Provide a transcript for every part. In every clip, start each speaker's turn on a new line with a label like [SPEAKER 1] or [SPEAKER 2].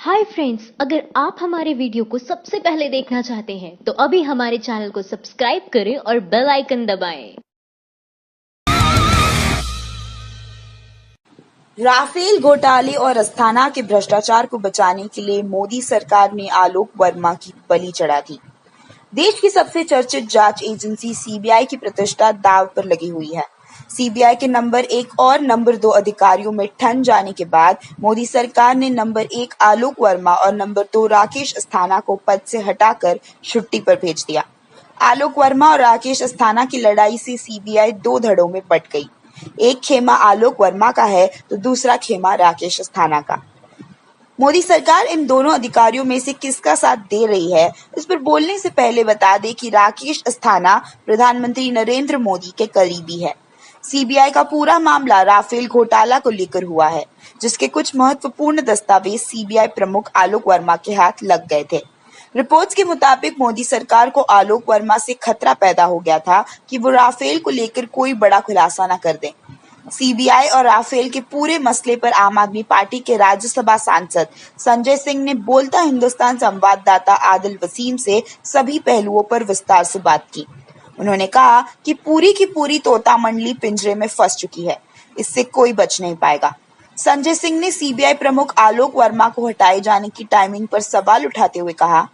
[SPEAKER 1] Hi friends, अगर आप हमारे वीडियो को सबसे पहले देखना चाहते हैं तो अभी हमारे चैनल को सब्सक्राइब करें और बेल आइकन दबाएं।
[SPEAKER 2] राफेल घोटाले और अस्थाना के भ्रष्टाचार को बचाने के लिए मोदी सरकार ने आलोक वर्मा की बलि चढ़ा दी। देश की सबसे चर्चित जांच एजेंसी सीबीआई की प्रतिष्ठा दांव पर लगी हुई है। सीबीआई के नंबर 1 और नंबर 2 अधिकारियों में ठन जाने के बाद मोदी सरकार ने नंबर 1 आलोक वर्मा और नंबर 2 राकेश अस्थाना को पद से हटाकर छुट्टी पर भेज दिया। आलोक वर्मा और राकेश अस्थाना की लड़ाई से सीबीआई दो धड़ों में बंट गई। एक खेमा आलोक वर्मा का है तो दूसरा खेमा राकेश अस्थाना का। मोदी सरकार इन दोनों अधिकारियों में से किसका साथ दे रही है, इस पर बोलने से पहले बता दें कि राकेश अस्थाना प्रधानमंत्री नरेंद्र मोदी के करीबी है। सीबीआई का पूरा मामला राफेल घोटाला को लेकर हुआ है, जिसके कुछ महत्वपूर्ण दस्तावेज सीबीआई प्रमुख आलोक वर्मा के हाथ लग गए थे। रिपोर्ट्स के मुताबिक मोदी सरकार को आलोक वर्मा से खतरा पैदा हो गया था कि वो राफेल को लेकर कोई बड़ा खुलासा न कर दें। सीबीआई और राफेल के पूरे मसले पर आम आदमी पार्टी के राज्यसभा सांसद संजय सिंह ने बोलता हिंदुस्तान संवाददाता आदिल वसीम से सभी पहलुओं पर विस्तार से बात की। उन्होंने कहा कि पूरी की पूरी तोता मंडली पिंजरे में फंस चुकी है, इससे कोई बच नहीं पाएगा। संजय सिंह ने सीबीआई प्रमुख आलोक वर्मा को हटाए जाने की टाइमिंग पर सवाल उठाते हुए कहा,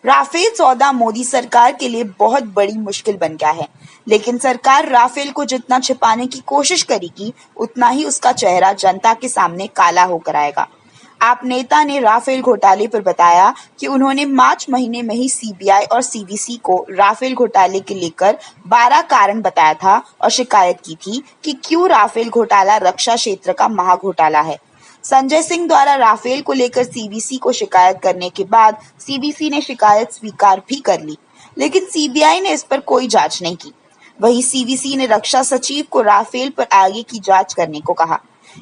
[SPEAKER 2] राफेल सौदा मोदी सरकार के लिए बहुत बड़ी मुश्किल बन गया है, लेकिन सरकार राफेल को जितना छिपाने की कोशिश करेगी, उतना ही उसका चेहरा जनता के सामने काला होकर आएगा। आप नेता ने राफेल घोटाले पर बताया कि उन्होंने मार्च महीने में ही सीबीआई और सीवीसी को राफेल घोटाले के लेकर 12 कारण बताया था और शिकायत की थी कि क्यों राफेल घोटाला रक्षा क्षेत्र का महाघोटाला है। संजय सिंह द्वारा राफेल को लेकर सीवीसी को शिकायत करने के बाद सीवीसी ने शिकायत स्वीकार भी कर ली, लेकिन सीबीआई ने इस पर कोई जांच नहीं की। वहीं सीवीसी ने रक्षा सचिव को राफेल पर आगे की जांच करने को कहा।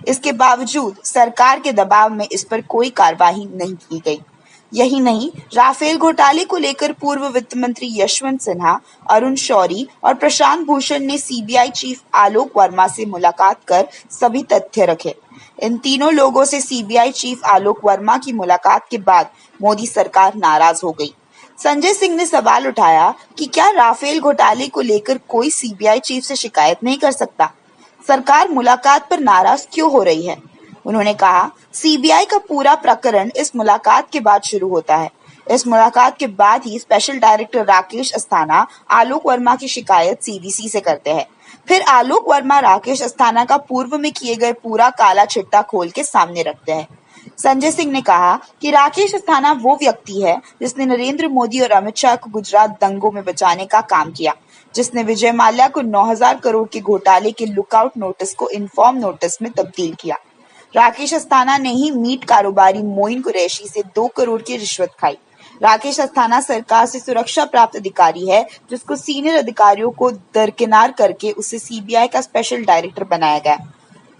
[SPEAKER 2] इसके बावजूद सरकार के दबाव में इस पर कोई कार्रवाई नहीं की गई। यही नहीं, राफेल घोटाले को लेकर पूर्व वित्त मंत्री यशवंत सिन्हा, अरुण शौरी और प्रशांत भूषण ने सीबीआई चीफ आलोक वर्मा से मुलाकात कर सभी तथ्य रखे। इन तीनों लोगों से सीबीआई चीफ आलोक वर्मा की मुलाकात के बाद मोदी सरकार नाराज हो गई। संजय सिंह ने सवाल उठाया कि क्या राफेल घोटाले को लेकर कोई सीबीआई चीफ से शिकायत नहीं कर सकता? सरकार मुलाकात पर नाराज क्यों हो रही है? उन्होंने कहा, सीबीआई का पूरा प्रकरण इस मुलाकात के बाद शुरू होता है। इस मुलाकात के बाद ही स्पेशल डायरेक्टर राकेश अस्थाना आलोक वर्मा की शिकायत सीवीसी से करते हैं। फिर आलोक वर्मा राकेश अस्थाना का पूर्व में किए गए पूरा काला चिट्ठा खोल के सामने रखते हैं। संजय सिंह ने कहा कि राकेश अस्थाना वो व्यक्ति है जिसने नरेंद्र मोदी और अमित शाह को गुजरात दंगों में बचाने का काम किया, जिसने विजय माल्या को 9,000 करोड़ के घोटाले के लुकआउट नोटिस को इन्फॉर्म नोटिस में तब्दील किया। राकेश अस्थाना ने ही मीट कारोबारी मोइन कुरैशी से 2 करोड़ की रिश्वत खाई। राकेश अस्थाना सरकार से सुरक्षा प्राप्त अधिकारी है, जिसको सीनियर अधिकारियों को दरकिनार करके उसे सीबीआई का स्पेशल डायरेक्टर बनाया गया।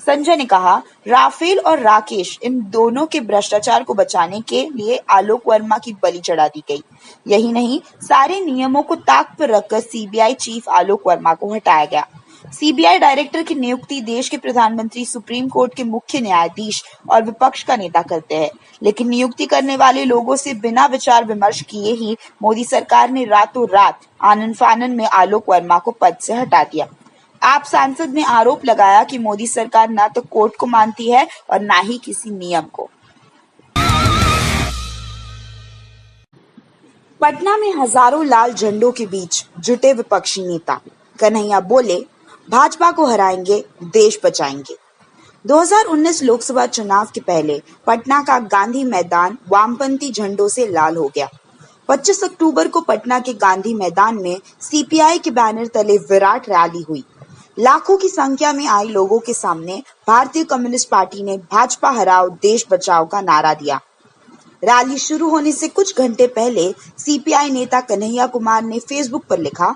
[SPEAKER 2] संजय ने कहा, राफेल और राकेश इन दोनों के भ्रष्टाचार को बचाने के लिए आलोक वर्मा की बलि चढ़ा दी गई। यही नहीं, सारे नियमों को ताक पर रखकर सीबीआई चीफ आलोक वर्मा को हटाया गया। सीबीआई डायरेक्टर की नियुक्ति देश के प्रधानमंत्री, सुप्रीम कोर्ट के मुख्य न्यायाधीश और विपक्ष का नेता करते हैं, लेकिन नियुक्ति करने वाले लोगों से बिना विचार विमर्श किए ही मोदी सरकार ने रातों रात आनन फानन में आलोक वर्मा को पद से हटा दिया। आप सांसद ने आरोप लगाया कि मोदी सरकार न तो कोर्ट को मानती है और न ही किसी नियम को। पटना में हजारों लाल झंडों के बीच जुटे विपक्षी नेता कन्हैया बोले, भाजपा को हराएंगे, देश बचाएंगे। 2019 लोकसभा चुनाव के पहले पटना का गांधी मैदान वामपंथी झंडों से लाल हो गया। 25 अक्टूबर को पटना के गांधी मैदान में सीपीआई के बैनर तले विराट रैली हुई। लाखों की संख्या में आई लोगों के सामने भारतीय कम्युनिस्ट पार्टी ने भाजपा हराओ, देश बचाओ का नारा दिया। रैली शुरू होने से कुछ घंटे पहले सीपीआई नेता कन्हैया कुमार ने फेसबुक पर लिखा,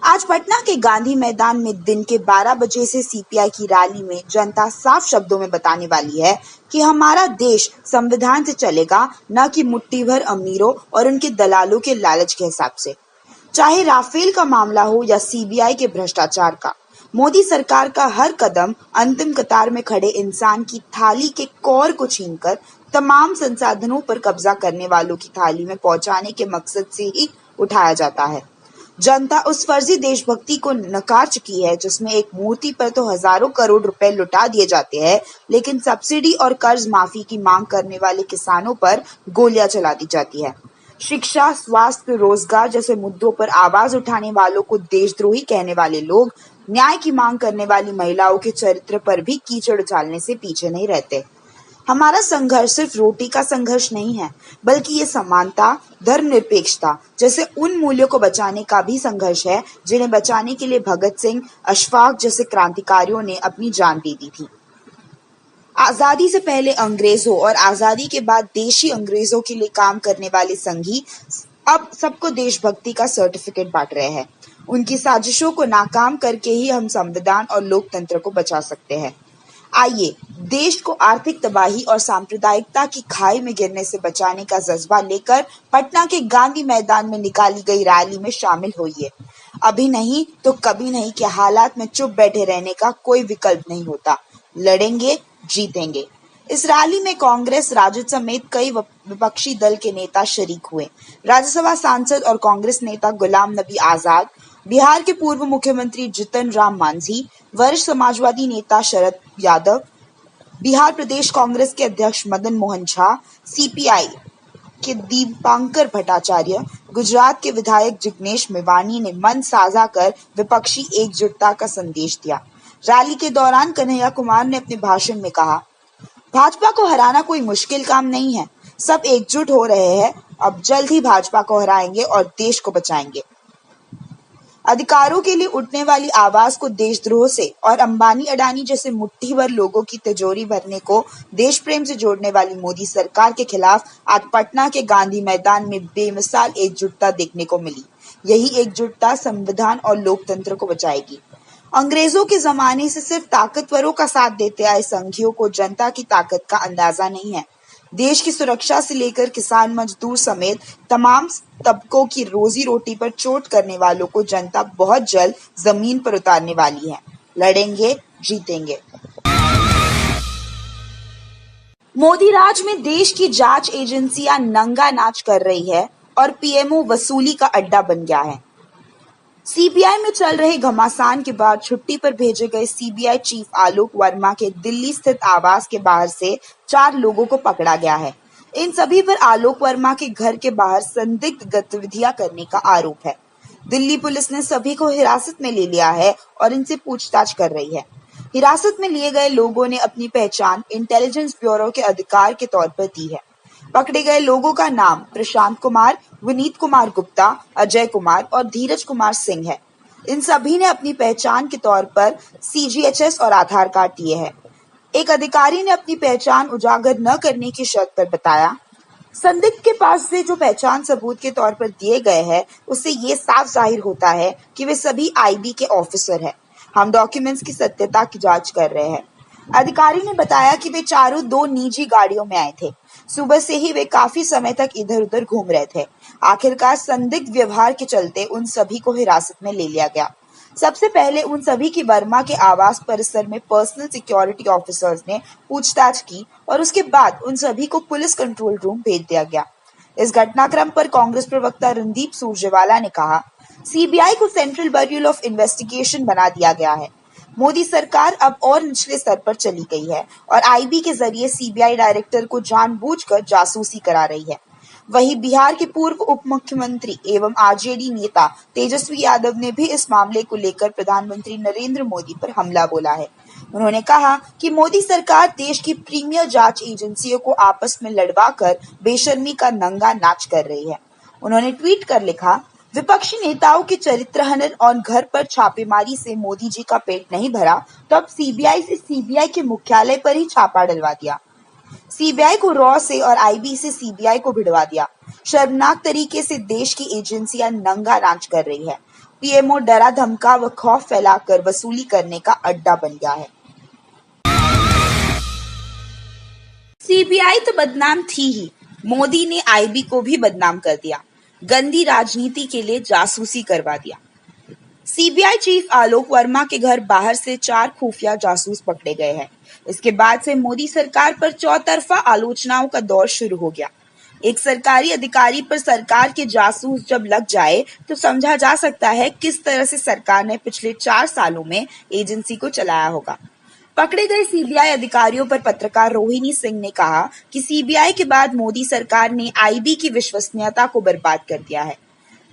[SPEAKER 2] आज पटना के गांधी मैदान में दिन के 12 बजे से सीपीआई की रैली में जनता साफ शब्दों में बताने वाली है कि हमारा देश संविधान से चलेगा, न कि मुट्ठी भर अमीरों और उनके दलालों के लालच के हिसाब से। चाहे राफेल का मामला हो या सीबीआई के भ्रष्टाचार का, मोदी सरकार का हर कदम अंतिम कतार में खड़े इंसान की थाली के कौर को छीनकर तमाम संसाधनों पर कब्जा करने वालों की थाली में पहुंचाने के मकसद से ही उठाया जाता है। जनता उस फर्जी देशभक्ति को नकार चुकी है जिसमें एक मूर्ति पर तो हजारों करोड़ रुपए लुटा दिए जाते हैं, लेकिन सब्सिडी और कर्ज माफी की मांग करने वाले किसानों पर गोलियां चला दी जाती है। शिक्षा, स्वास्थ्य, रोजगार जैसे मुद्दों पर आवाज उठाने वालों को देशद्रोही कहने वाले लोग न्याय की मांग करने वाली महिलाओं के चरित्र पर भी कीचड़ उछालने से पीछे नहीं रहते। हमारा संघर्ष सिर्फ रोटी का संघर्ष नहीं है, बल्कि ये समानता, धर्मनिरपेक्षता जैसे उन मूल्यों को बचाने का भी संघर्ष है जिन्हें बचाने के लिए भगत सिंह, अशफाक जैसे क्रांतिकारियों ने अपनी जान दे दी थी। आजादी से पहले अंग्रेजों और आजादी के बाद देशी अंग्रेजों के लिए काम करने वाले संघी अब सबको देशभक्ति का सर्टिफिकेट बांट रहे हैं। उनकी साजिशों को नाकाम करके ही हम संविधान और लोकतंत्र को बचा सकते हैं। आइए देश को आर्थिक तबाही और सांप्रदायिकता की खाई में गिरने से बचाने का जज्बा लेकर पटना के गांधी मैदान में निकाली गई रैली में शामिल होइए। अभी नहीं तो कभी नहीं के हालात में चुप बैठे रहने का कोई विकल्प नहीं होता। लड़ेंगे, जीतेंगे। इस रैली में कांग्रेस, राजद समेत कई विपक्षी दल के नेता शरीक हुए। राज्यसभा सांसद और कांग्रेस नेता गुलाम नबी आजाद, बिहार के पूर्व मुख्यमंत्री जीतन राम मांझी, वरिष्ठ समाजवादी नेता शरद यादव, बिहार प्रदेश कांग्रेस के अध्यक्ष मदन मोहन झा, सीपीआई के दीपांकर भट्टाचार्य, गुजरात के विधायक जिग्नेश मेवानी ने मन साझा कर विपक्षी एकजुटता का संदेश दिया। रैली के दौरान कन्हैया कुमार ने अपने भाषण में कहा, भाजपा को हराना कोई मुश्किल काम नहीं है, सब एकजुट हो रहे हैं, अब जल्द ही भाजपा को हराएंगे और देश को बचाएंगे। अधिकारों के लिए उठने वाली आवाज को देशद्रोह से और अंबानी अडानी जैसे मुट्ठी भर लोगों की तिजोरी भरने को देश प्रेम से जोड़ने वाली मोदी सरकार के खिलाफ आज पटना के गांधी मैदान में बेमिसाल एकजुटता देखने को मिली। यही एकजुटता संविधान और लोकतंत्र को बचाएगी। अंग्रेजों के जमाने से सिर्फ ताकतवरों का साथ देते आए संघियों को जनता की ताकत का अंदाजा नहीं है। देश की सुरक्षा से लेकर किसान, मजदूर समेत तमाम तबकों की रोजी रोटी पर चोट करने वालों को जनता बहुत जल्द जमीन पर उतारने वाली है। लड़ेंगे, जीतेंगे। मोदी राज में देश की जांच एजेंसियां नंगा नाच कर रही है और पीएमओ वसूली का अड्डा बन गया है। सीबीआई में चल रहे घमासान के बाद छुट्टी पर भेजे गए सीबीआई चीफ आलोक वर्मा के दिल्ली स्थित आवास के बाहर से 4 लोगों को पकड़ा गया है। इन सभी पर आलोक वर्मा के घर के बाहर संदिग्ध गतिविधियां करने का आरोप है। दिल्ली पुलिस ने सभी को हिरासत में ले लिया है और इनसे पूछताछ कर रही है। हिरासत में लिए गए लोगों ने अपनी पहचान इंटेलिजेंस ब्यूरो के अधिकार के तौर पर दी है। पकड़े गए लोगों का नाम प्रशांत कुमार, विनीत कुमार गुप्ता, अजय कुमार और धीरज कुमार सिंह है। इन सभी ने अपनी पहचान के तौर पर सीजीएचएस और आधार कार्ड दिए हैं। एक अधिकारी ने अपनी पहचान उजागर न करने की शर्त पर बताया, संदिग्ध के पास से जो पहचान सबूत के तौर पर दिए गए हैं, उससे ये साफ जाहिर होता है कि वे सभी आईबी के ऑफिसर हैं। हम डॉक्यूमेंट्स की सत्यता की जांच कर रहे हैं। अधिकारी ने बताया कि वे चारों 2 निजी गाड़ियों में आए थे। सुबह से ही वे काफी समय तक इधर उधर घूम रहे थे। आखिरकार संदिग्ध व्यवहार के चलते उन सभी को हिरासत में ले लिया गया। सबसे पहले उन सभी की वर्मा के आवास परिसर में पर्सनल सिक्योरिटी ऑफिसर्स ने पूछताछ की और उसके बाद उन सभी को पुलिस कंट्रोल रूम भेज दिया गया। इस घटनाक्रम पर कांग्रेस प्रवक्ता रणदीप सुरजेवाला ने कहा, सीबीआई को सेंट्रल ब्यूरो ऑफ इन्वेस्टिगेशन बना दिया गया है। मोदी सरकार अब और निचले स्तर पर चली गई है और आईबी के जरिए सीबीआई डायरेक्टर को जानबूझकर जासूसी करा रही है। वहीं बिहार के पूर्व उप मुख्यमंत्री एवं आरजेडी नेता तेजस्वी यादव ने भी इस मामले को लेकर प्रधानमंत्री नरेंद्र मोदी पर हमला बोला है। उन्होंने कहा कि मोदी सरकार देश की प्रीमियर जांच एजेंसियों को आपस में लड़वाकर बेशर्मी का नंगा नाच कर रही है। उन्होंने ट्वीट कर लिखा, विपक्षी नेताओं के चरित्र हनन और घर पर छापेमारी से मोदी जी का पेट नहीं भरा तो अब सीबीआई से सीबीआई के मुख्यालय पर ही छापा डलवा दिया। सीबीआई को रॉ से और आईबी से सीबीआई को भिड़वा दिया। शर्मनाक तरीके से देश की एजेंसियां नंगा नाच कर रही है। पीएमओ डरा धमका व खौफ फैलाकर वसूली करने का अड्डा बन गया है। सीबीआई तो बदनाम थी ही, मोदी ने आईबी को भी बदनाम कर दिया। गंदी राजनीति के लिए जासूसी करवा दिया। सीबीआई चीफ आलोक वर्मा के घर बाहर से 4 खुफिया जासूस पकड़े गए हैं। इसके बाद से मोदी सरकार पर चौतरफा आलोचनाओं का दौर शुरू हो गया। एक सरकारी अधिकारी पर सरकार के जासूस जब लग जाए तो समझा जा सकता है किस तरह से सरकार ने पिछले 4 सालों में एजेंसी को चलाया होगा। पकड़े गए सीबीआई अधिकारियों पर पत्रकार रोहिणी सिंह ने कहा कि सीबीआई के बाद मोदी सरकार ने आईबी की विश्वसनीयता को बर्बाद कर दिया है।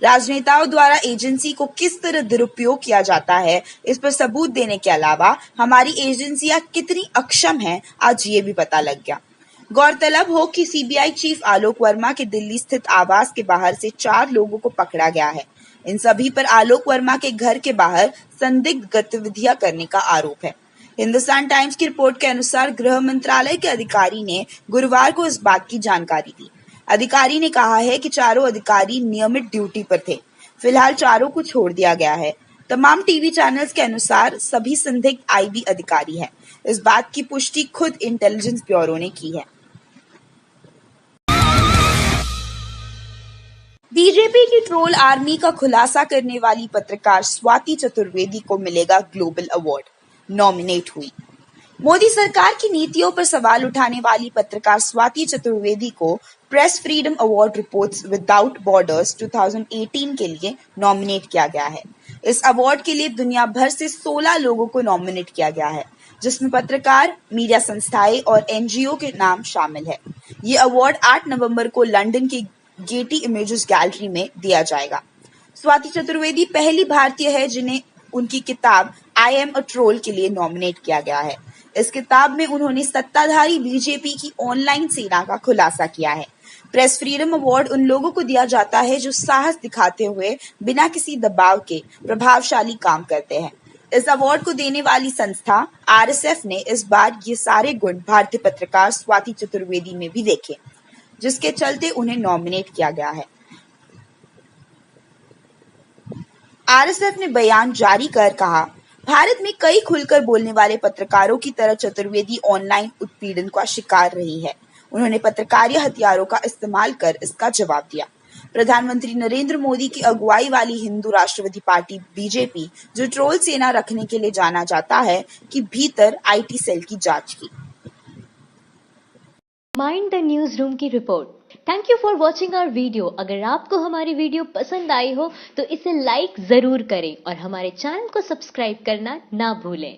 [SPEAKER 2] राजनेताओं द्वारा एजेंसी को किस तरह दुरुपयोग किया जाता है, इस पर सबूत देने के अलावा हमारी एजेंसियां कितनी अक्षम हैं, आज ये भी पता लग गया। गौरतलब हो कि सीबीआई चीफ आलोक वर्मा के दिल्ली स्थित आवास के बाहर से 4 लोगों को पकड़ा गया है। इन सभी पर आलोक वर्मा के घर के बाहर संदिग्ध गतिविधियां करने का आरोप है। हिंदुस्तान टाइम्स की रिपोर्ट के अनुसार गृह मंत्रालय के अधिकारी ने गुरुवार को इस बात की जानकारी दी। अधिकारी ने कहा है कि चारों अधिकारी नियमित ड्यूटी पर थे। फिलहाल चारों को छोड़ दिया गया है। तमाम टीवी चैनल्स के अनुसार सभी संदिग्ध आईबी अधिकारी हैं। इस बात की पुष्टि खुद इंटेलिजेंस ब्यूरो ने की है। बीजेपी की ट्रोल आर्मी का खुलासा करने वाली पत्रकार स्वाति चतुर्वेदी को मिलेगा ग्लोबल अवार्ड, नॉमिनेट हुई। मोदी सरकार की नीतियों पर सवाल उठाने वाली पत्रकार स्वाति चतुर्वेदी को press freedom award reports without borders 2018 के लिए नॉमिनेट किया गया है। इस अवार्ड के लिए दुनिया भर से 16 लोगों को नॉमिनेट किया गया है, जिसमें पत्रकार, मीडिया संस्थाएं और एनजीओ के नाम शामिल है। ये अवार्ड 8 नवंबर को लंदन की गेटी इमेजेस गैलरी में दिया जाएगा। स्वाति चतुर्वेदी पहली भारतीय है जिन्हें उनकी किताब आई एम अ ट्रोल के लिए नॉमिनेट किया गया है। इस किताब में उन्होंने सत्ताधारी बीजेपी की ऑनलाइन सेना का खुलासा किया है। प्रेस फ्रीडम अवार्ड उन लोगों को दिया जाता है जो साहस दिखाते हुए बिना किसी दबाव के प्रभावशाली काम करते हैं। इस अवार्ड को देने वाली संस्था आरएसएफ ने इस बार ये सारे गुण भारतीय पत्रकार स्वाति चतुर्वेदी में भी देखे, जिसके चलते उन्हें नॉमिनेट किया गया है। आरएसएफ ने बयान जारी कर कहा, भारत में कई खुलकर बोलने वाले पत्रकारों की तरह चतुर्वेदी ऑनलाइन उत्पीड़न का शिकार रही है। उन्होंने पत्रकारीय हथियारों का इस्तेमाल कर इसका जवाब दिया। प्रधानमंत्री नरेंद्र मोदी की अगुवाई वाली हिंदू राष्ट्रवादी पार्टी बीजेपी, जो ट्रोल सेना रखने के लिए जाना जाता है, कि भीतर आईटी सेल की जांच की।
[SPEAKER 1] माइंड द न्यूज रूम की report. Thank you for watching our video. अगर आपको हमारी वीडियो पसंद आई हो तो इसे लाइक जरूर करें और हमारे चैनल को सब्सक्राइब करना ना भूलें।